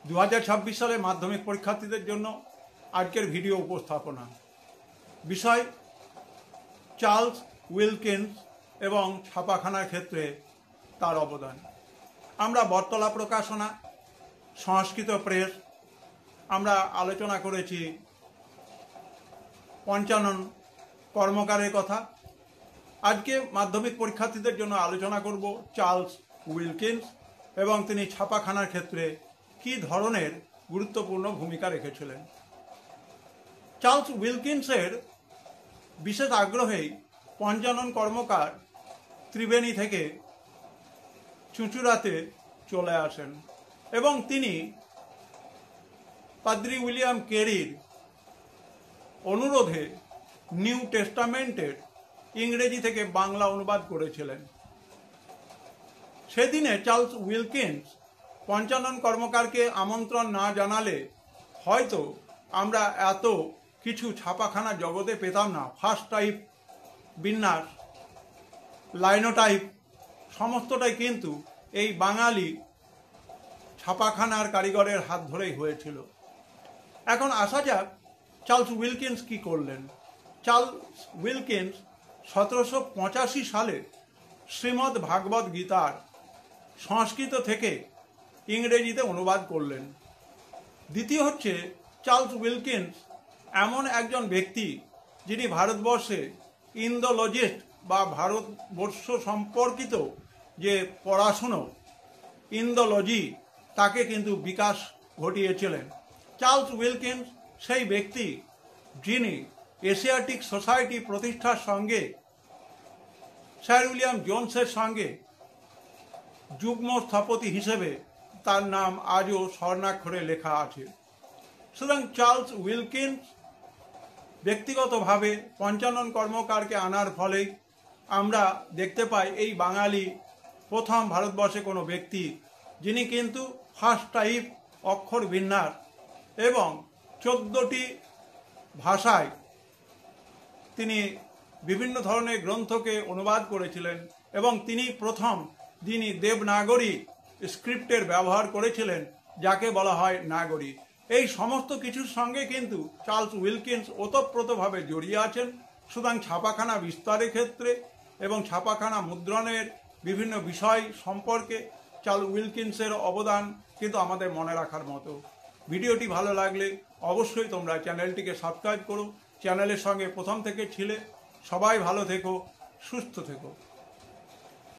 2026 সালে মাধ্যমিক পরীক্ষার্থীদের জন্য আজকের ভিডিও উপস্থাপনা। বিষয় চার্লস উইলকিন্স এবং ছাপাখানার ক্ষেত্রে তার অবদান। আমরা বটতলা প্রকাশনা, সংস্কৃত প্রেস, আমরা আলোচনা করেছি পঞ্চানন কর্মকারের কথা। আজকে মাধ্যমিক পরীক্ষার্থীদের জন্য আলোচনা করব চার্লস উইলকিন্স এবং তিনি ছাপাখানার ক্ষেত্রে কী ধরনের গুরুত্বপূর্ণ ভূমিকা রেখেছিলেন। চার্লস উইলকিন্সের বিশেষ আগ্রহেই পঞ্চানন কর্মকার ত্রিবেণী থেকে চুঁচুড়াতে চলে আসেন এবং তিনি পাদ্রী উইলিয়াম কেরির অনুরোধে নিউ টেস্টামেন্টের ইংরেজি থেকে বাংলা অনুবাদ করেছিলেন। সেদিনে চার্লস উইলকিন্স পঞ্চানন কর্মকারকে আমন্ত্রণ না জানালে হয়তো আমরা এত কিছু ছাপাখানা জগতে পেতাম না। ফার্স্ট টাইপ, বিন্যাস, লাইনোটাইপ সমস্তটাই কিন্তু এই বাঙালি ছাপাখানার কারিগরের হাত ধরেই হয়েছিল। এখন আসা যাক চার্লস উইলকিন্স কি করলেন। চার্লস উইলকিন্স 1785 সালে শ্রীমদ্ ভাগবত গীতার সংস্কৃত থেকে ইংরেজিতে অনুবাদ করলেন। দ্বিতীয় হচ্ছে, চার্লস উইলকিন্স এমন একজন ব্যক্তি যিনি ভারতবর্ষে ইন্দোলজিস্ট বা ভারতবর্ষ সম্পর্কিত যে পড়াশুনো ইন্দোলজি তাকে কিন্তু বিকাশ ঘটিয়েছিলেন। চার্লস উইলকিন্স সেই ব্যক্তি যিনি এশিয়াটিক সোসাইটি প্রতিষ্ঠার সঙ্গে স্যার উইলিয়াম জোন্সের সঙ্গে যুগ্ম স্থপতি হিসেবে তার নাম আজও স্বর্ণাক্ষরে লেখা আছে। সুতরাং চার্লস উইলকিন্স ব্যক্তিগতভাবে পঞ্চানন কর্মকারকে আনার ফলেই আমরা দেখতে পাই এই বাঙালি প্রথম ভারতবর্ষে কোনো ব্যক্তি যিনি কিন্তু ফার্স্ট টাইপ অক্ষর বিন্যাস এবং 14টি ভাষায় তিনি বিভিন্ন ধরনের গ্রন্থকে অনুবাদ করেছিলেন এবং তিনি প্রথম যিনি দেবনাগরী স্ক্রিপ্টের ব্যবহার করেছিলেন, যাকে বলা হয় নাগরী। এই সমস্ত কিছুর সঙ্গে কিন্তু চার্লস উইলকিন্স ওতপ্রোতভাবে জড়িয়ে আছেন। সুতরাং ছাপাখানা বিস্তারের ক্ষেত্রে এবং ছাপাখানা মুদ্রণের বিভিন্ন বিষয় সম্পর্কে চার্লস উইলকিন্সের অবদান কিন্তু আমাদের মনে রাখার মতো। ভিডিওটি ভালো লাগলে অবশ্যই তোমরা চ্যানেলটিকে সাবস্ক্রাইব করো। চ্যানেলের সঙ্গে প্রথম থেকে ছিলে। সবাই ভালো থেকো, সুস্থ থেকো।